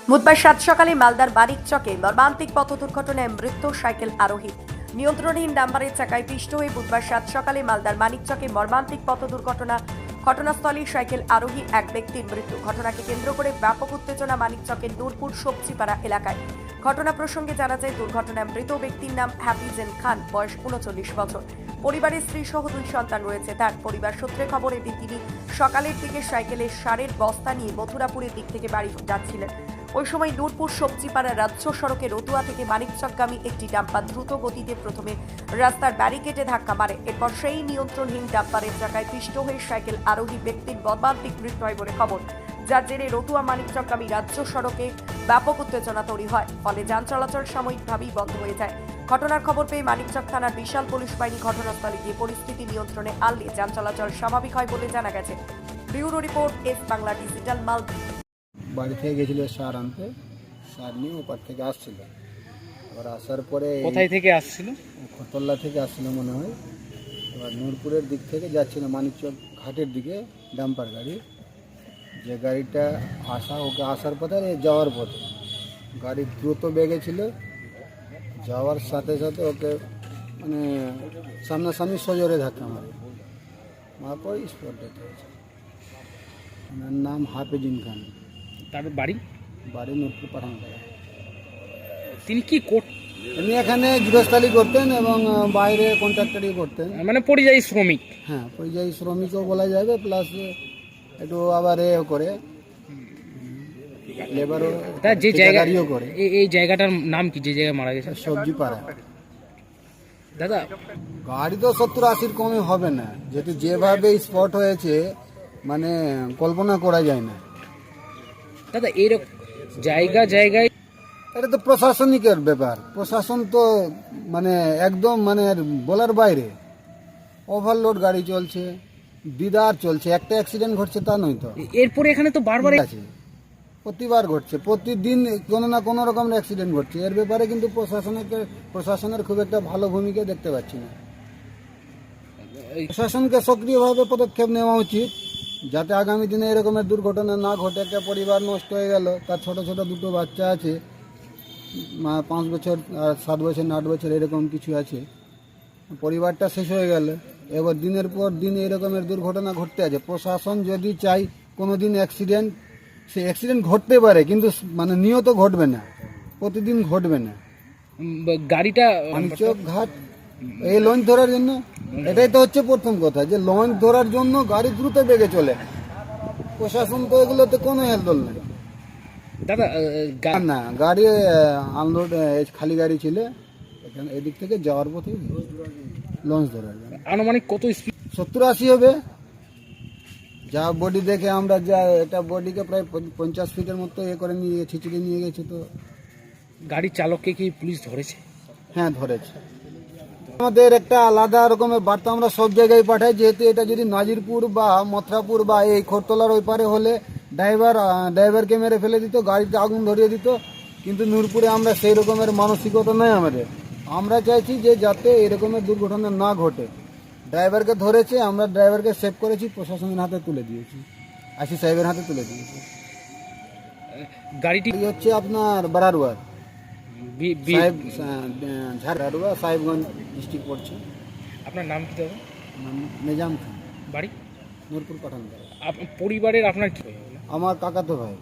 বুধবার সাত সকালে মালদার বারিকচকে মর্মান্তিক পথ দুর্ঘটনায় মৃত্যু সাইকেল আরোহী। নিয়ন্ত্রণহীন ডাম্পারের চাকায় পিষ্ট হয়ে বুধবার সাত সকালে মালদার মানিকচকে মর্মান্তিক পথ দুর্ঘটনা। ঘটনাস্থলে সাইকেল আরোহী এক ব্যক্তির মৃত্যু। ঘটনাকে কেন্দ্র করে ব্যাপক উত্তেজনা মানিকচকের নূরপুর সবজিপাড়া এলাকায়। ঘটনা প্রসঙ্গে জানা যায়, দুর্ঘটনায় মৃত ব্যক্তির নাম হাফিজেন খান, বয়স ৩৯ বছর। পরিবারের স্ত্রী সহ 2 সন্তান রয়েছে তার। পরিবার সূত্রে খবর, এদিন তিনি সকালের দিকে সাইকেলে সারের বস্তা নিয়ে মথুরাপুরের দিক থেকে বাড়ি যাচ্ছিলেন। ওই সময় নূরপুর সবজিপাড়া রাজ্য সড়কে রতুয়া থেকে মানিকচকগামী একটি ডাম্পার দ্রুত গতিতে প্রথমে রাস্তার ব্যারিকেডে ধাক্কা মারে। এরপর সেই নিয়ন্ত্রণহীন ডাম্পারের চাকায় পিষ্ট হয়ে সাইকেল আরোহী ব্যক্তির মর্মান্তিক মৃত্যু হয় বলে খবর, যার জেরে রতুয়া মানিকচকগামী রাজ্য সড়কে ব্যাপক উত্তেজনা তৈরি হয়। ফলে যান চলাচল সাময়িকভাবেই বন্ধ হয়ে যায়। ঘটনার খবর পেয়ে মানিকচক থানার বিশাল পুলিশ বাহিনী ঘটনাস্থলে গিয়ে পরিস্থিতি নিয়ন্ত্রণে আনলে যান চলাচল স্বাভাবিক হয় বলে জানা গেছে। Bureau report, S Bangla digital, Malda. বাড়ি থেকে গেছিল সার আনতে, সার নিয়ে ওপার থেকে আসছিল। এবার আসার পরে কোথায় থেকে আসছিল? খতল্লা থেকে আসছিল মনে হয়। এবার নূরপুরের দিক থেকে যাচ্ছিল মানিকচক ঘাটের দিকে ডাম্পার গাড়ি। যে গাড়িটা ওকে আসার পথে আর যাওয়ার পথে গাড়ি দ্রুত বেগে ছিল। যাওয়ার সাথে সাথে ওকে মানে সামনাসামনি সজোরে ধাক্কা মারে, মারার পর স্পট ডেথ হয়েছে। ওনার নাম হাফিজিন খান, তার বাড়ি বাড়ি নূরপুর পাঠানপাড়া। তিনি কি উনি এখানে গৃহস্থালী করতেন এবং বাইরে কন্ট্রাক্টারি করতেন। মানে পরিযায়ী শ্রমিক? হ্যাঁ, পরিযায়ী শ্রমিকও বলা যাবে, প্লাস একটু আবার করে লেবারও, তার যে জায়গাও করে। এই জায়গাটার নাম কি, যে জায়গায় মারা গেছে? সবজি পাড়া। দাদা, গাড়ি তো 70-80 কমে হবে না, যেহেতু যেভাবে স্পট হয়েছে মানে কল্পনা করা যায় না। দাদা, এরকম জায়গায় এটা তো প্রশাসনিকের ব্যাপার। প্রশাসন তো মানে একদম মানে বলার বাইরে। ওভারলোড গাড়ি চলছে, দিদার চলছে, একটা অ্যাক্সিডেন্ট ঘটছে তা নয় তো। এরপরে এখানে তো বারবার আছে, প্রতিবার ঘটছে, প্রতিদিন কোনো না কোনো রকম অ্যাক্সিডেন্ট ঘটছে। এর ব্যাপারে কিন্তু প্রশাসনের খুব একটা ভালো ভূমিকা দেখতে পাচ্ছি না। প্রশাসনকে সক্রিয়ভাবে পদক্ষেপ নেওয়া উচিত, যাতে আগামী দিনে এরকমের দুর্ঘটনা না ঘটে। একটা পরিবার নষ্ট হয়ে গেল, তার ছোট ছোট 2 বাচ্চা আছে, 5 বছর আর 7 বছর না 8 বছর এরকম কিছু আছে। পরিবারটা শেষ হয়ে গেল। এবার দিনের পর দিন এরকমের দুর্ঘটনা ঘটতে আছে। প্রশাসন যদি চাই কোনো দিন সে অ্যাক্সিডেন্ট ঘটতে পারে, কিন্তু মানে নিয়ত ঘটবে না, প্রতিদিন ঘটবে না। গাড়িটা মানিকচক ঘাট এই লঞ্চ ধরার জন্য, এটাই তো হচ্ছে প্রথম কথা, যে লঞ্চ ধরার জন্য গাড়ি দ্রুত বেগে চলে। প্রশাসন তো এগুলোতে কোনো হেলদোল নেই। দাদা, না, গাড়ি আনলোড খালি গাড়ি ছিল, এখানে এদিক থেকে যাওয়ার পথে লঞ্চ ধরার জন্য। আনুমানিক কত স্পিড? 70-80 হবে। যা বডি দেখে আমরা, যা এটা বডিকে প্রায় 50 ফিটের মতো করে নিয়ে ছিঁচড়ে নিয়ে গেছে। তো গাড়ির চালককে কি পুলিশ ধরেছে? হ্যাঁ, ধরেছে। আমাদের একটা আলাদা রকমের বার্তা আমরা সব জায়গায় পাঠাই, যেহেতু এটা যদি নাজিরপুর বা মথুরাপুর বা এই খরতলার ওই পারে হলে ড্রাইভারকে মেরে ফেলে দিত, গাড়িতে আগুন ধরিয়ে দিত। কিন্তু নূরপুরে আমরা সেই রকমের মানসিকতা নয় আমাদের। আমরা চাইছি যে যাতে এরকমের দুর্ঘটনা না ঘটে। ড্রাইভারকে ধরেছে, আমরা ড্রাইভারকে সেভ করেছি, প্রশাসনের হাতে তুলে দিয়েছি, আশিস সাহেবের হাতে তুলে দিয়েছি। গাড়িটি হচ্ছে আপনার বারারুয়ার ঝাড়ারুয়া সাহেবগঞ্জ ডিস্ট্রিক্ট পড়ছে। আপনার নাম কি দাদা? নিজাম খান, বাড়ি নূরপুর পাঠানপাড়া। পরিবারের আপনার কি? আমার কাকাতো ভাই।